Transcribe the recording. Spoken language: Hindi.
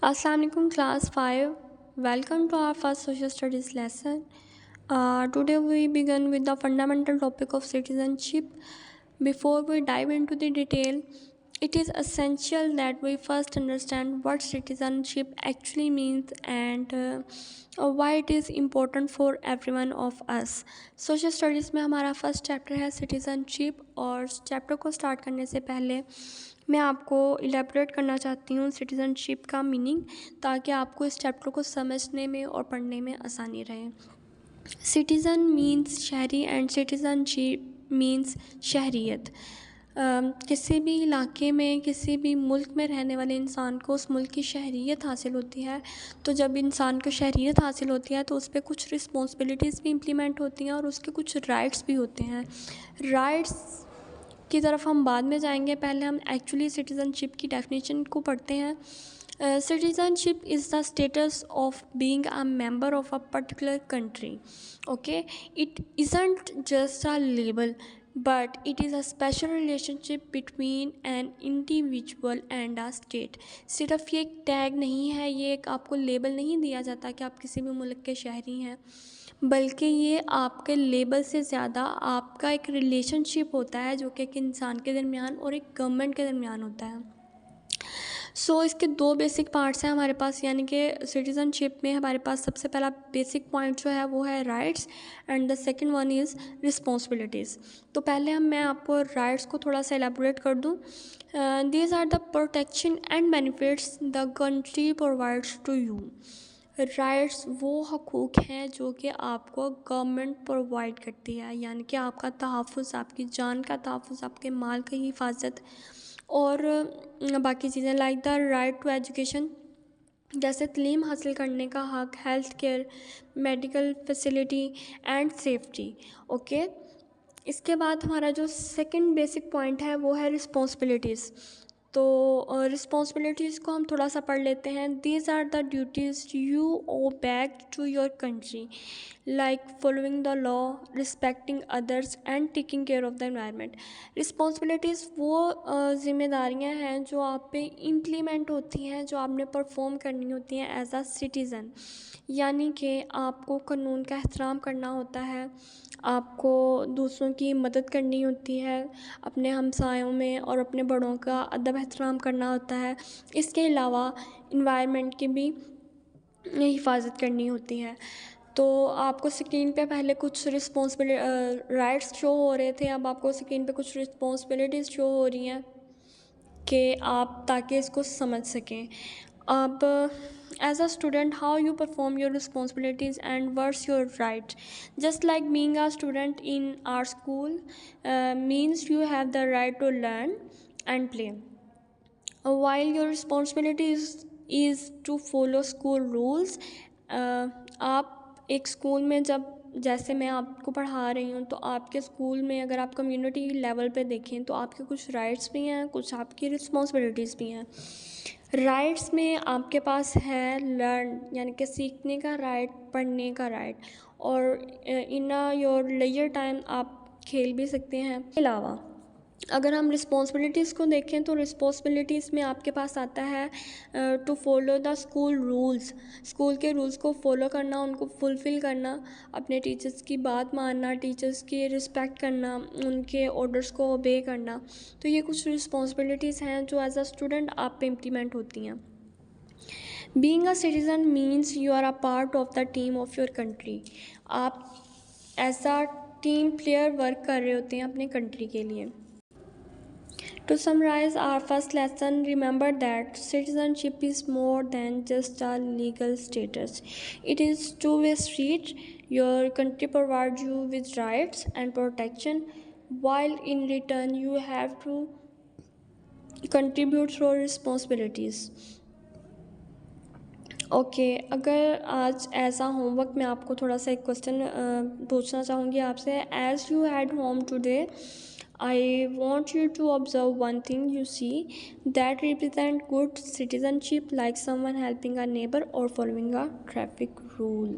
Assalamu alaikum class 5. Welcome to our first social studies lesson. Today we begin with the fundamental topic of citizenship. Before we dive into the detail, it is essential that we first understand what citizenship actually means and why it is important for everyone of us. Social studies में हमारा फर्स्ट चैप्टर है सिटीज़नशिप और चैप्टर को स्टार्ट करने से पहले मैं आपको इलेबोरेट करना चाहती हूँ सिटीज़नशिप का मीनिंग, ताकि आपको इस चैप्टर को समझने में और पढ़ने में आसानी रहे। सिटीज़न मीन्स शहरी एंड सिटीज़नशिप मीन्स शहरियत। किसी भी इलाके में किसी भी मुल्क में रहने वाले इंसान को उस मुल्क की शहरियत हासिल होती है। तो जब इंसान को शहरियत हासिल होती है तो उस पर कुछ रिस्पॉन्सिबिलिटीज़ भी इम्प्लीमेंट होती हैं और उसके कुछ राइट्स भी होते हैं। राइट्स की तरफ हम बाद में जाएंगे, पहले हम एक्चुअली सिटीज़नशिप की डेफिनेशन को पढ़ते हैं। Citizenship is the status of being a member of a particular country. Okay, it isn't just a label, but it is a special relationship between an individual and a state. सिर्फ ये एक टैग नहीं है, ये एक आपको लेबल नहीं दिया जाता कि आप किसी भी मुल्क के शहरी हैं, बल्कि ये आपके लेबल से ज़्यादा आपका एक रिलेशनशिप होता है जो कि एक इंसान के दरमियान और एक गवर्नमेंट के दरमियान होता है। इसके दो बेसिक पार्ट्स हैं हमारे पास, यानी कि सिटीज़नशिप में हमारे पास सबसे पहला बेसिक पॉइंट जो है वो है rights and the second one is responsibilities. तो पहले मैं आपको राइट्स को थोड़ा सा एलेबोरेट कर दूँ। These are the protection and benefits the country provides to you. Rights वो हकूक़ हैं जो कि आपको गवर्नमेंट प्रोवाइड करती है, यानी कि आपका तहफ़्फ़ुज़, आपकी जान का तहफ़्फ़ुज़, आपके माल की हिफाजत और बाकी चीज़ें like the right to education, जैसे तलीम हासिल करने का हक़, health care, medical facility and safety. Okay, इसके बाद हमारा जो सेकंड बेसिक पॉइंट है वो है रिस्पॉन्सिबिलिटीज़। तो रिस्पॉन्सिबिलिटीज़ को हम थोड़ा सा पढ़ लेते हैं। These are the duties you owe back to your country, like following the law, respecting others and taking care of the environment. Responsibilities वो ज़िम्मेदारियाँ हैं जो आप पे इम्प्लीमेंट होती हैं, जो आपने परफॉर्म करनी होती हैं एज अ सिटीज़न, यानी कि आपको कानून का एहतराम करना होता है, आपको दूसरों की मदद करनी होती है, अपने हमसायों में और अपने बड़ों का अदब एहतराम करना होता है। इसके अलावा इन्वायरमेंट की भी हिफाजत करनी होती है। तो आपको स्क्रीन पे पहले कुछ राइट्स शो हो रहे थे, अब आपको स्क्रीन पे कुछ रिस्पॉन्सिबिलिटीज़ शो हो रही हैं कि आप ताकि इसको समझ सकें। अब as a student how you perform your responsibilities and what's your right, just like being a student in our school means you have the right to learn and play, while your responsibility is to follow school rules। आप एक स्कूल में जब, जैसे मैं आपको पढ़ा रही हूँ, तो आपके स्कूल में अगर आप कम्युनिटी लेवल पे देखें तो आपके कुछ राइट्स भी हैं, कुछ आपकी रिस्पॉन्सिबिलिटीज़ भी हैं। राइट्स में आपके पास है लर्न, यानी कि सीखने का राइट, पढ़ने का राइट, और इन योर लेजर टाइम आप खेल भी सकते हैं। इसके अलावा अगर हम रिस्पॉन्सिबिलिटीज़ को देखें तो रिस्पॉन्सिबिलिटीज़ में आपके पास आता है to follow the school rules, school के रूल्स को फॉलो करना, उनको फुलफ़िल करना, अपने टीचर्स की बात मानना, टीचर्स की रिस्पेक्ट करना, उनके ऑर्डर्स को ओबे करना। तो ये कुछ रिस्पॉन्सिबिलिटीज़ हैं जो एज अ स्टूडेंट आप पे इम्प्लीमेंट होती हैं। Being a citizen means you are a part of the team of your country. आप as a team player work कर रहे होते हैं अपने कंट्री के लिए। To summarize our first lesson, remember that citizenship is more than just a legal status. It is two-way street. Your country provides you with rights and protection, while in return you have to contribute through responsibilities. Okay, अगर आज ऐसा होमवर्क मैं आपको थोड़ा सा एक क्वेश्चन पूछना चाहूँगी आपसे। As you had home today, I want you to observe one thing you see that represent good citizenship, like someone helping a neighbour or following a traffic rule.